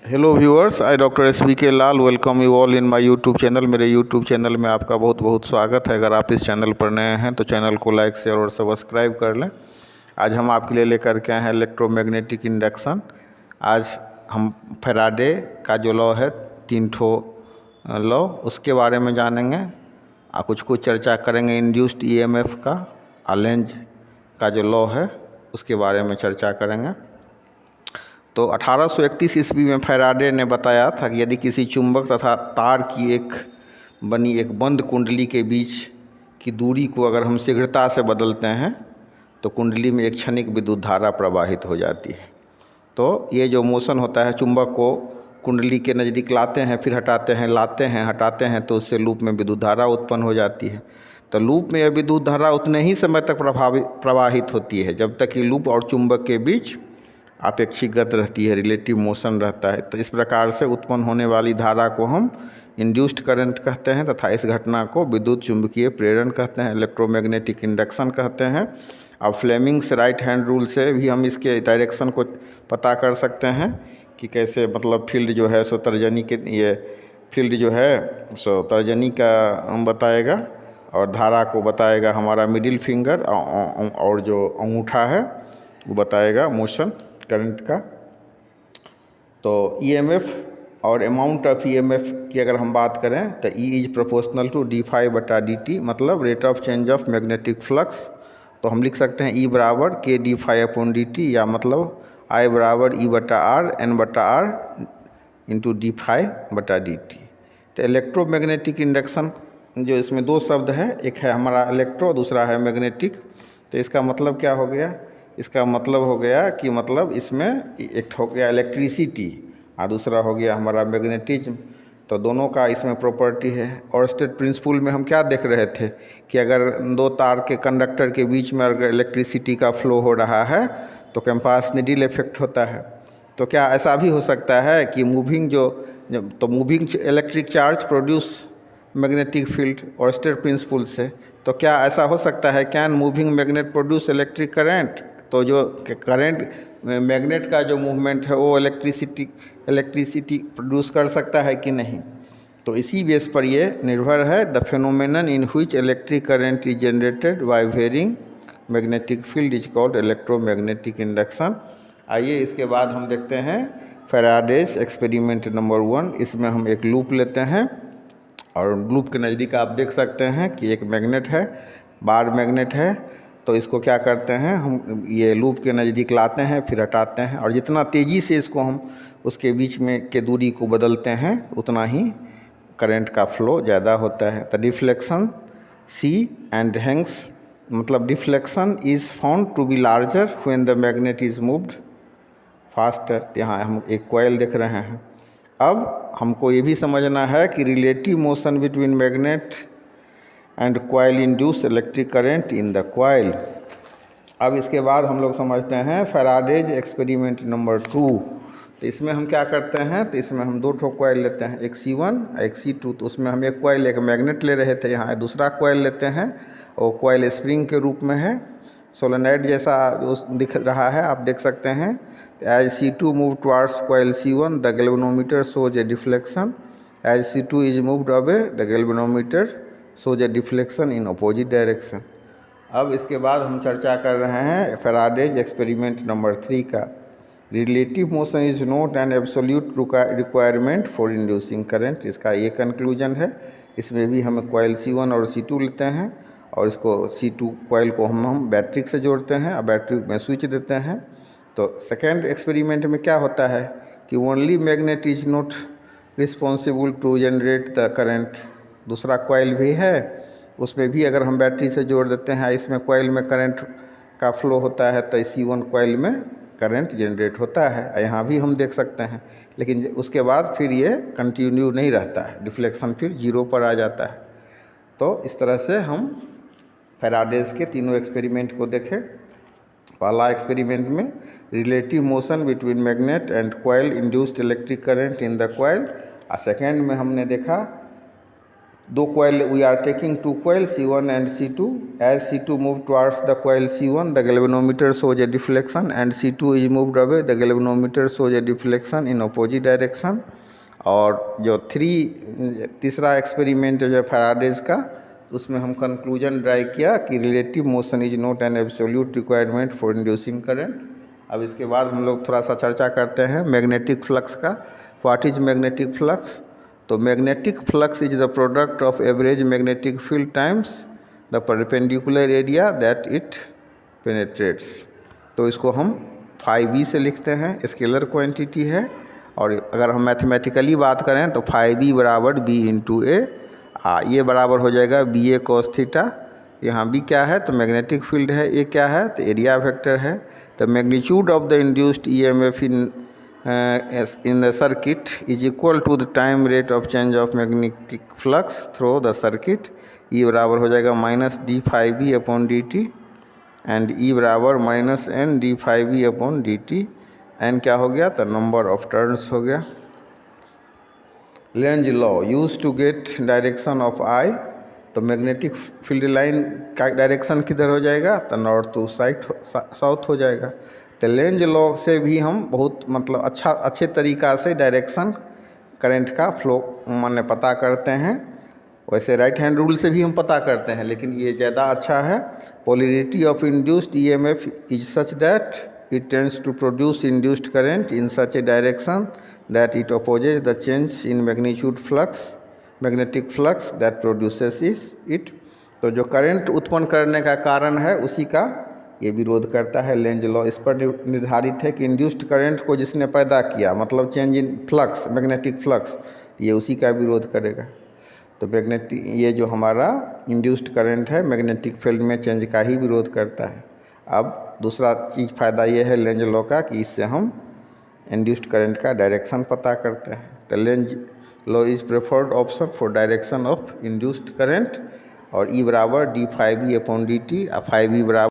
Hello viewers, I doctor SBK Lal welcome you all in my YouTube channel. मेरे YouTube channel में आपका बहुत बहुत स्वागत है। अगर आप इस चैनल पर नए हैं तो चैनल को लाइक शेयर और सब्सक्राइब कर लें। आज हम आपके लिए लेकर के आए हैं इलेक्ट्रोमैग्नेटिक इंडक्शन। आज हम फैराडे का जो लॉ है, 3 ठो लॉ, उसके बारे में जानेंगे। कुछ चर्चा करेंगे इंड्यूस्ड EMF का। लेंज का जो लॉ है उसके बारे में चर्चा करेंगे। तो 1831 ईस्वी में फैराडे ने बताया था कि यदि किसी चुंबक तथा तार की एक बंद कुंडली के बीच की दूरी को अगर हम शीघ्रता से बदलते हैं तो कुंडली में एक क्षणिक विद्युत धारा प्रवाहित हो जाती है। तो ये जो मोशन होता है, चुंबक को कुंडली के नज़दीक लाते हैं, फिर हटाते हैं, लाते हैं, हटाते हैं, तो उससे लूप में विद्युत धारा उत्पन्न हो जाती है। तो लूप में यह विद्युत धारा उतने ही समय तक प्रवाहित होती है जब तक कि लूप और चुंबक के बीच अपेक्षित गति रहती है, रिलेटिव मोशन रहता है। तो इस प्रकार से उत्पन्न होने वाली धारा को हम इंड्यूस्ड करंट कहते हैं तथा इस घटना को विद्युत चुंबकीय प्रेरण कहते हैं, इलेक्ट्रोमैग्नेटिक इंडक्शन कहते हैं। अब फ्लेमिंग्स राइट हैंड रूल से भी हम इसके डायरेक्शन को पता कर सकते हैं कि कैसे, मतलब फील्ड जो है सो तर्जनी के, ये फील्ड जो है सो तर्जनी का बताएगा और धारा को बताएगा हमारा मिडिल फिंगर, और जो अंगूठा है वो बताएगा मोशन करंट का। तो EMF और अमाउंट ऑफ EMF की अगर हम बात करें तो E is proportional to d∅/dt, मतलब rate of change of magnetic flux. तो हम लिख सकते हैं E बराबर k d∅/dt, या मतलब I बराबर E/R N/R इंटू d∅/dt। तो इलेक्ट्रोमैग्नेटिक इंडक्शन जो इसमें दो शब्द है, एक है हमारा इलेक्ट्रो, दूसरा है मैग्नेटिक। तो इसका मतलब क्या हो गया? इसका मतलब हो गया कि मतलब इसमें एक हो गया इलेक्ट्रिसिटी और दूसरा हो गया हमारा मैग्नेटिज्म। तो दोनों का इसमें प्रॉपर्टी है। और स्टेट प्रिंसिपल में हम क्या देख रहे थे कि अगर दो तार के कंडक्टर के बीच में अगर इलेक्ट्रिसिटी का फ्लो हो रहा है तो कैंपास नीडल इफेक्ट होता है। तो क्या ऐसा भी हो सकता है कि moving moving electric charge produce magnetic field और स्टेट प्रिंसिपल से? तो क्या ऐसा हो सकता है, can moving magnet produce electric current? तो जो करंट मैग्नेट का जो मूवमेंट है वो इलेक्ट्रिसिटी प्रोड्यूस कर सकता है कि नहीं? तो इसी बेस पर ये निर्भर है। The phenomenon in which electric current is generated by varying magnetic field is called electromagnetic induction. आइए इसके बाद हम देखते हैं फैराडेज एक्सपेरिमेंट नंबर 1। इसमें हम एक लूप लेते हैं और लूप के नज़दीक आप देख सकते हैं कि एक मैग्नेट है, बार मैग्नेट है। तो इसको क्या करते हैं, हम ये लूप के नज़दीक लाते हैं, फिर हटाते हैं, और जितना तेज़ी से इसको हम उसके बीच में के दूरी को बदलते हैं उतना ही करंट का फ्लो ज़्यादा होता है। तो डिफ्लेक्शन C एंड हैंग्स, मतलब deflection is found to be larger when the magnet is moved faster. यहाँ हम एक कॉइल देख रहे हैं। अब हमको ये भी समझना है कि relative motion between magnet and coil induce electric current in the coil. अब इसके बाद हम लोग समझते हैं फैराडेज एक्सपेरिमेंट नंबर 2। तो इसमें हम क्या करते हैं, तो इसमें हम दो ठो कॉइल लेते हैं, एक C1 एक C2। तो उसमें हम एक कॉइल एक मैग्नेट ले रहे थे, यहाँ दूसरा कॉइल लेते हैं और कॉइल स्प्रिंग के रूप में है, सोलेनॉइड जैसा दिख रहा है, आप देख सकते हैं। As C2 move towards coil C1 the galvanometer shows a deflection, as C2 is moved away the galvanometer shows a deflection in opposite direction. अब इसके बाद हम चर्चा कर रहे हैं फैराडेज एक्सपेरिमेंट नंबर 3 का। Relative motion is not an absolute requirement for inducing current, इसका ये कंक्लूजन है। इसमें भी हम कॉइल C1 और C2 लेते हैं और इसको C2 कॉइल को हम बैटरी से जोड़ते हैं और बैटरी में स्विच देते हैं। तो सेकेंड एक्सपेरिमेंट में क्या होता है कि only magnet is not responsible to generate the current. दूसरा कॉइल भी है, उसमें भी अगर हम बैटरी से जोड़ देते हैं, इसमें कॉइल में करंट का फ्लो होता है तो C1 कॉइल में करंट जनरेट होता है, यहाँ भी हम देख सकते हैं। लेकिन उसके बाद फिर ये कंटिन्यू नहीं रहता है, डिफ्लेक्शन फिर 0 पर आ जाता है। तो इस तरह से हम फैराडेज के तीनों एक्सपेरिमेंट को देखें। पहला एक्सपेरिमेंट में relative motion between magnet and coil induced electric current in the coil, और सेकेंड में हमने देखा दो coil, we are taking two coils C1 and C2. As C2 move towards the coil C1, the galvanometer shows a deflection, and C2 is moved away, the galvanometer shows a deflection in opposite direction. और जो तीसरा experiment जो है Faraday's का, उसमें हम conclusion drive किया कि relative motion is not an absolute requirement for inducing current. अब इसके बाद हम लोग थोड़ा सा चर्चा करते हैं मैग्नेटिक फ्लक्स का। What is magnetic flux? तो magnetic flux is the product of average magnetic field times the perpendicular area that it penetrates. तो इसको हम phi से लिखते हैं, स्केलर क्वांटिटी है। और अगर हम मैथमेटिकली बात करें तो phi बराबर b इंटू ए, ये बराबर हो जाएगा बी ए कॉस थीटा। यहाँ b क्या है? तो मैग्नेटिक फील्ड है, ए क्या है? तो एरिया वेक्टर है। The magnitude of the induced EMF in the circuit is equal to the time rate of change of magnetic flux through the circuit। E बराबर हो जाएगा minus d phi B upon d t, and E बराबर minus N d phi B upon d t. N क्या हो गया? तो number of turns हो गया। Lenz law use to get direction of I. तो मैग्नेटिक फील्ड लाइन का direction किधर हो जाएगा? तो नॉर्थ टू साउथ हो जाएगा। तो लेंज लॉ से भी हम बहुत अच्छे तरीक़ा से डायरेक्शन करंट का फ्लो माने पता करते हैं। वैसे राइट हैंड रूल से भी हम पता करते हैं, लेकिन ये ज़्यादा अच्छा है। Polarity of induced EMF is such that it tends to produce induced current in such a direction that it opposes the change in magnetic flux that produces it. तो जो करंट उत्पन्न करने का कारण है उसी का ये विरोध करता है लेंज लॉ। इस पर निर्धारित है कि इंड्यूस्ड करंट को जिसने पैदा किया, मतलब change in flux, magnetic flux, ये उसी का विरोध करेगा। तो ये जो हमारा इंड्यूस्ड करंट है मैग्नेटिक फील्ड में चेंज का ही विरोध करता है। अब दूसरा चीज़ फ़ायदा ये है लेंज लॉ का कि इससे हम इंड्यूस्ड करंट का डायरेक्शन पता करते हैं। तो Lenz law is preferred option for direction of induced current. और E बराबर d phi B upon d t, phi b बराबर